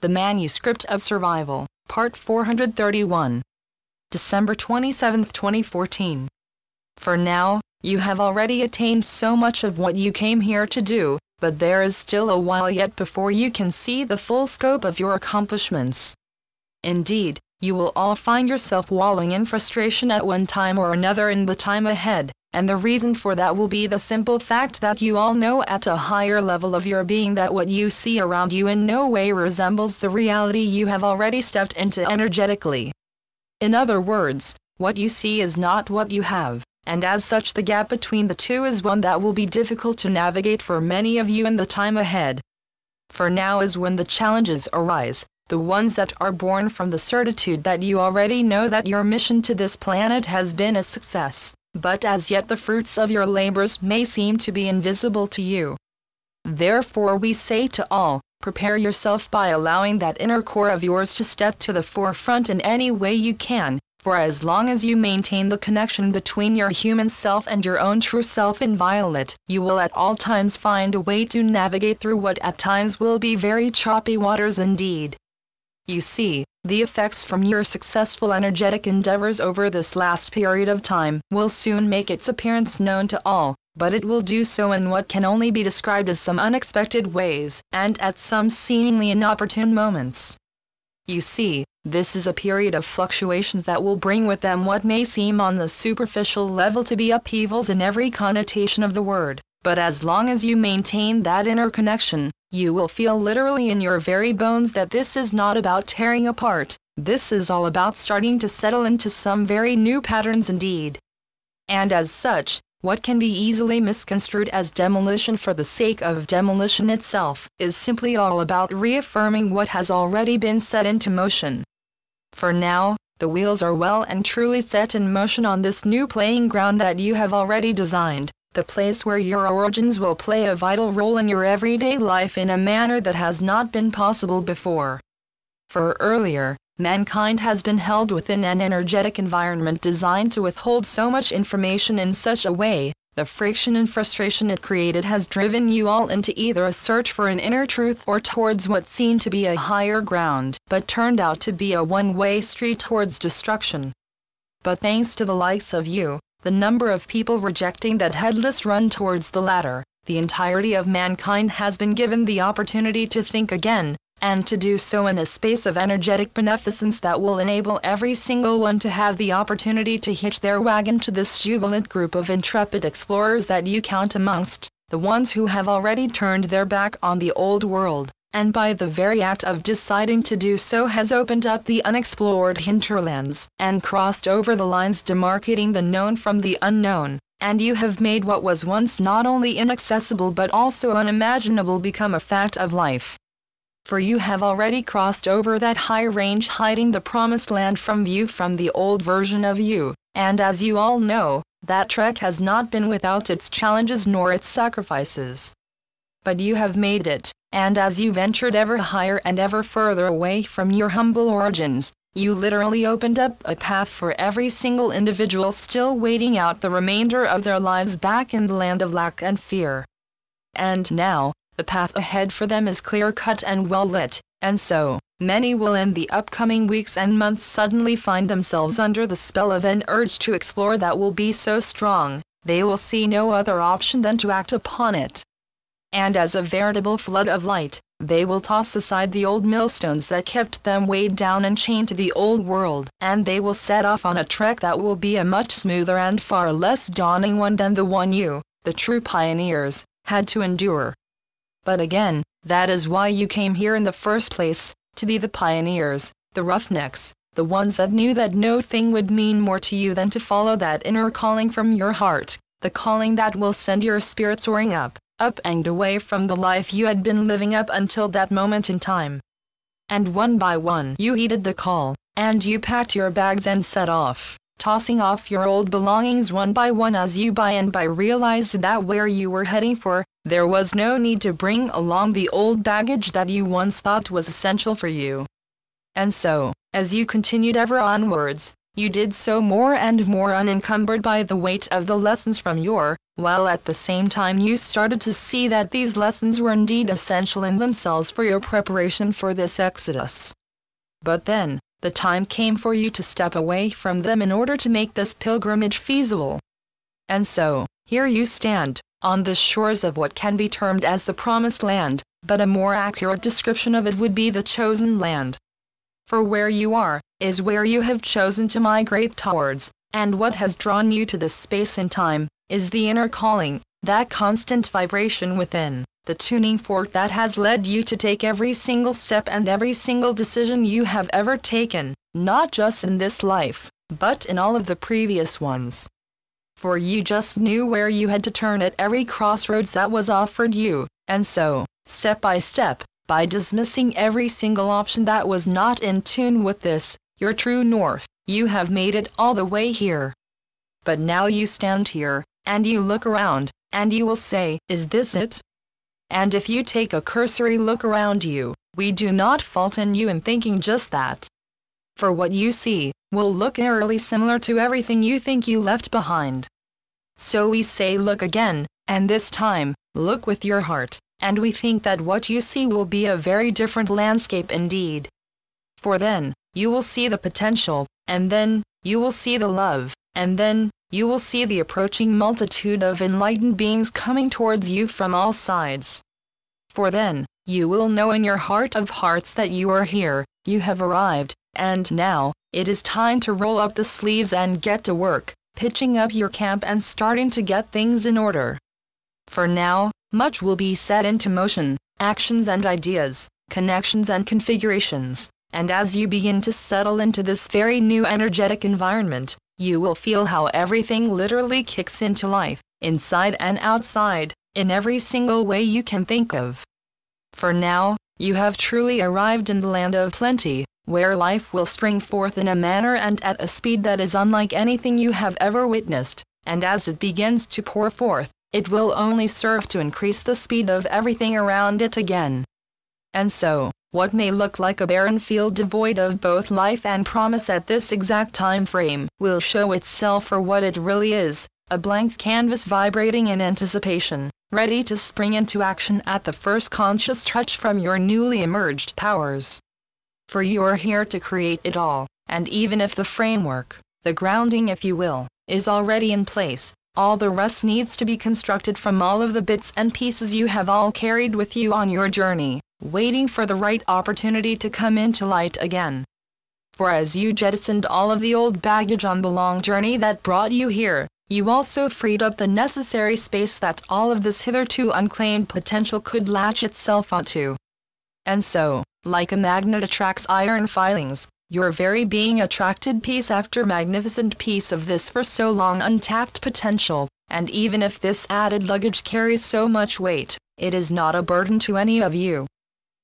The Manuscript of Survival, Part 431. December 27, 2014. For now, you have already attained so much of what you came here to do, but there is still a while yet before you can see the full scope of your accomplishments. Indeed, you will all find yourself wallowing in frustration at one time or another in the time ahead, and the reason for that will be the simple fact that you all know at a higher level of your being that what you see around you in no way resembles the reality you have already stepped into energetically. In other words, what you see is not what you have, and as such the gap between the two is one that will be difficult to navigate for many of you in the time ahead. For now is when the challenges arise, the ones that are born from the certitude that you already know that your mission to this planet has been a success, but as yet the fruits of your labors may seem to be invisible to you. Therefore we say to all, prepare yourself by allowing that inner core of yours to step to the forefront in any way you can, for as long as you maintain the connection between your human self and your own true self inviolate, you will at all times find a way to navigate through what at times will be very choppy waters indeed. You see, the effects from your successful energetic endeavors over this last period of time will soon make its appearance known to all, but it will do so in what can only be described as some unexpected ways, and at some seemingly inopportune moments. You see, this is a period of fluctuations that will bring with them what may seem on the superficial level to be upheavals in every connotation of the word, but as long as you maintain that inner connection, you will feel literally in your very bones that this is not about tearing apart, this is all about starting to settle into some very new patterns indeed. And as such, what can be easily misconstrued as demolition for the sake of demolition itself, is simply all about reaffirming what has already been set into motion. For now, the wheels are well and truly set in motion on this new playing ground that you have already designed, the place where your origins will play a vital role in your everyday life in a manner that has not been possible before. For earlier, mankind has been held within an energetic environment designed to withhold so much information in such a way, the friction and frustration it created has driven you all into either a search for an inner truth or towards what seemed to be a higher ground, but turned out to be a one-way street towards destruction. But thanks to the likes of you, the number of people rejecting that headless run towards the latter, the entirety of mankind has been given the opportunity to think again, and to do so in a space of energetic beneficence that will enable every single one to have the opportunity to hitch their wagon to this jubilant group of intrepid explorers that you count amongst the ones who have already turned their back on the old world, and by the very act of deciding to do so has opened up the unexplored hinterlands, and crossed over the lines demarcating the known from the unknown, and you have made what was once not only inaccessible but also unimaginable become a fact of life. For you have already crossed over that high range hiding the promised land from view from the old version of you, and as you all know, that trek has not been without its challenges nor its sacrifices. But you have made it, and as you ventured ever higher and ever further away from your humble origins, you literally opened up a path for every single individual still waiting out the remainder of their lives back in the land of lack and fear. And now, the path ahead for them is clear-cut and well-lit, and so, many will in the upcoming weeks and months suddenly find themselves under the spell of an urge to explore that will be so strong, they will see no other option than to act upon it. And as a veritable flood of light, they will toss aside the old millstones that kept them weighed down and chained to the old world, and they will set off on a trek that will be a much smoother and far less daunting one than the one you, the true pioneers, had to endure. But again, that is why you came here in the first place, to be the pioneers, the roughnecks, the ones that knew that no thing would mean more to you than to follow that inner calling from your heart, the calling that will send your spirit soaring up and away from the life you had been living up until that moment in time. And one by one you heeded the call, and you packed your bags and set off, tossing off your old belongings one by one as you by and by realized that where you were heading for, there was no need to bring along the old baggage that you once thought was essential for you. And so, as you continued ever onwards, you did so more and more unencumbered by the weight of the lessons from your while at the same time you started to see that these lessons were indeed essential in themselves for your preparation for this exodus. But then, the time came for you to step away from them in order to make this pilgrimage feasible. And so, here you stand, on the shores of what can be termed as the Promised Land, but a more accurate description of it would be the Chosen Land. For where you are, is where you have chosen to migrate towards, and what has drawn you to this space and time, is the inner calling, that constant vibration within, the tuning fork that has led you to take every single step and every single decision you have ever taken, not just in this life, but in all of the previous ones. For you just knew where you had to turn at every crossroads that was offered you, and so, step by step, by dismissing every single option that was not in tune with this, your true north, you have made it all the way here. But now you stand here, and you look around, and you will say, is this it? And if you take a cursory look around you, we do not fault in you in thinking just that. For what you see, will look eerily similar to everything you think you left behind. So we say look again, and this time, look with your heart, and we think that what you see will be a very different landscape indeed. For then, you will see the potential, and then, you will see the love, and then, you will see the approaching multitude of enlightened beings coming towards you from all sides. For then, you will know in your heart of hearts that you are here, you have arrived, and now, it is time to roll up the sleeves and get to work, pitching up your camp and starting to get things in order. For now, much will be set into motion, actions and ideas, connections and configurations, and as you begin to settle into this very new energetic environment, you will feel how everything literally kicks into life, inside and outside, in every single way you can think of. For now, you have truly arrived in the land of plenty, where life will spring forth in a manner and at a speed that is unlike anything you have ever witnessed, and as it begins to pour forth, it will only serve to increase the speed of everything around it again. And so, what may look like a barren field devoid of both life and promise at this exact time frame, will show itself for what it really is, a blank canvas vibrating in anticipation, ready to spring into action at the first conscious touch from your newly emerged powers. For you are here to create it all, and even if the framework, the grounding if you will, is already in place, all the rest needs to be constructed from all of the bits and pieces you have all carried with you on your journey, waiting for the right opportunity to come into light again. For as you jettisoned all of the old baggage on the long journey that brought you here, you also freed up the necessary space that all of this hitherto unclaimed potential could latch itself onto. And so, like a magnet attracts iron filings, your very being attracted piece after magnificent piece of this for so long untapped potential, and even if this added luggage carries so much weight, it is not a burden to any of you.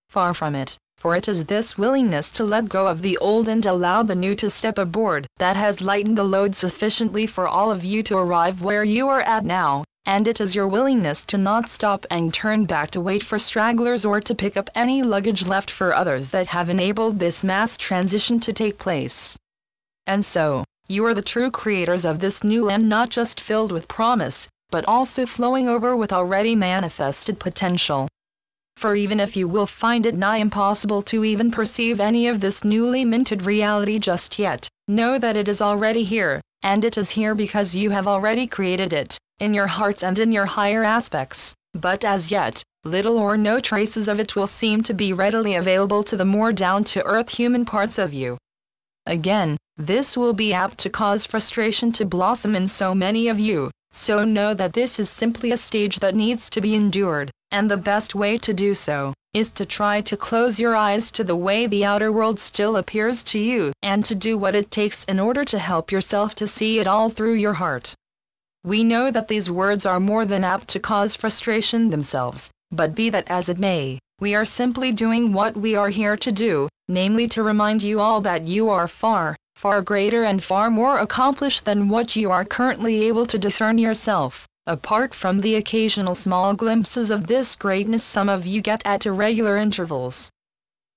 Far from it, for it is this willingness to let go of the old and allow the new to step aboard that has lightened the load sufficiently for all of you to arrive where you are at now, and it is your willingness to not stop and turn back to wait for stragglers or to pick up any luggage left for others that have enabled this mass transition to take place. And so, you are the true creators of this new land, not just filled with promise, but also flowing over with already manifested potential. For even if you will find it nigh impossible to even perceive any of this newly minted reality just yet, know that it is already here, and it is here because you have already created it, in your hearts and in your higher aspects, but as yet, little or no traces of it will seem to be readily available to the more down-to-earth human parts of you. Again, this will be apt to cause frustration to blossom in so many of you, so know that this is simply a stage that needs to be endured, and the best way to do so, is to try to close your eyes to the way the outer world still appears to you, and to do what it takes in order to help yourself to see it all through your heart. We know that these words are more than apt to cause frustration themselves, but be that as it may, we are simply doing what we are here to do, namely to remind you all that you are far, far greater and far more accomplished than what you are currently able to discern yourself, apart from the occasional small glimpses of this greatness some of you get at irregular intervals.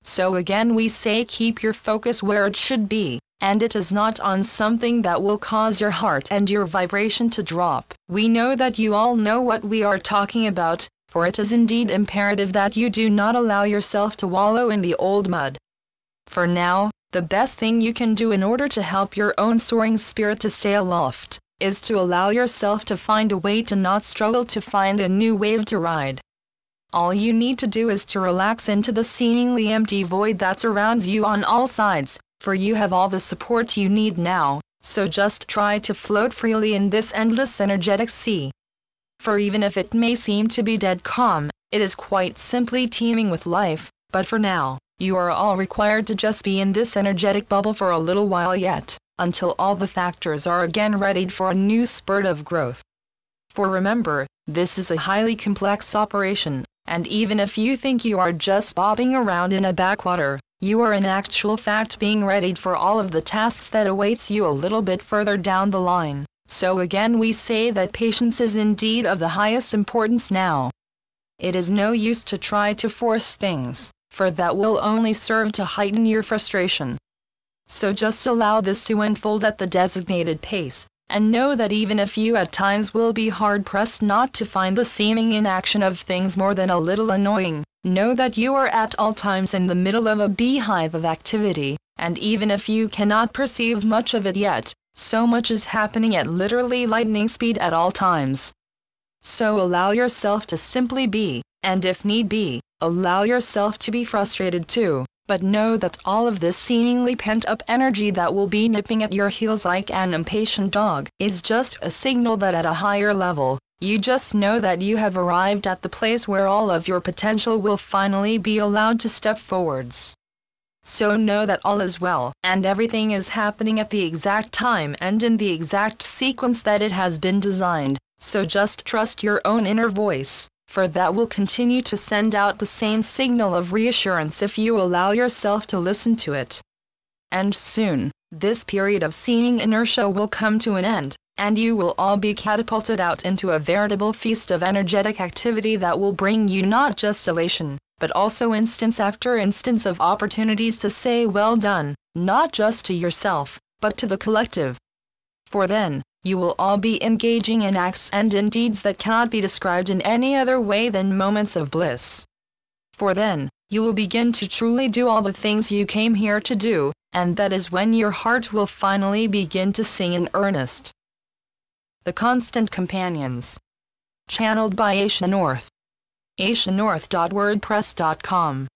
So again we say keep your focus where it should be, and it is not on something that will cause your heart and your vibration to drop. We know that you all know what we are talking about, for it is indeed imperative that you do not allow yourself to wallow in the old mud. For now, the best thing you can do in order to help your own soaring spirit to stay aloft, is to allow yourself to find a way to not struggle to find a new wave to ride. All you need to do is to relax into the seemingly empty void that surrounds you on all sides, for you have all the support you need now, so just try to float freely in this endless energetic sea. For even if it may seem to be dead calm, it is quite simply teeming with life, but for now, you are all required to just be in this energetic bubble for a little while yet, until all the factors are again readied for a new spurt of growth. For remember, this is a highly complex operation, and even if you think you are just bobbing around in a backwater, you are in actual fact being readied for all of the tasks that awaits you a little bit further down the line. So again we say that patience is indeed of the highest importance now. It is no use to try to force things, for that will only serve to heighten your frustration. So just allow this to unfold at the designated pace, and know that even if you at times will be hard-pressed not to find the seeming inaction of things more than a little annoying, know that you are at all times in the middle of a beehive of activity, and even if you cannot perceive much of it yet, so much is happening at literally lightning speed at all times. So allow yourself to simply be, and if need be, allow yourself to be frustrated too, but know that all of this seemingly pent-up energy that will be nipping at your heels like an impatient dog is just a signal that at a higher level, you just know that you have arrived at the place where all of your potential will finally be allowed to step forwards. So know that all is well, and everything is happening at the exact time and in the exact sequence that it has been designed, so just trust your own inner voice, for that will continue to send out the same signal of reassurance if you allow yourself to listen to it. And soon, this period of seeming inertia will come to an end, and you will all be catapulted out into a veritable feast of energetic activity that will bring you not just elation, but also instance after instance of opportunities to say well done, not just to yourself, but to the collective. For then, you will all be engaging in acts and in deeds that cannot be described in any other way than moments of bliss. For then, you will begin to truly do all the things you came here to do, and that is when your heart will finally begin to sing in earnest. The Constant Companions. Channeled by Asia North. asianorth.wordpress.com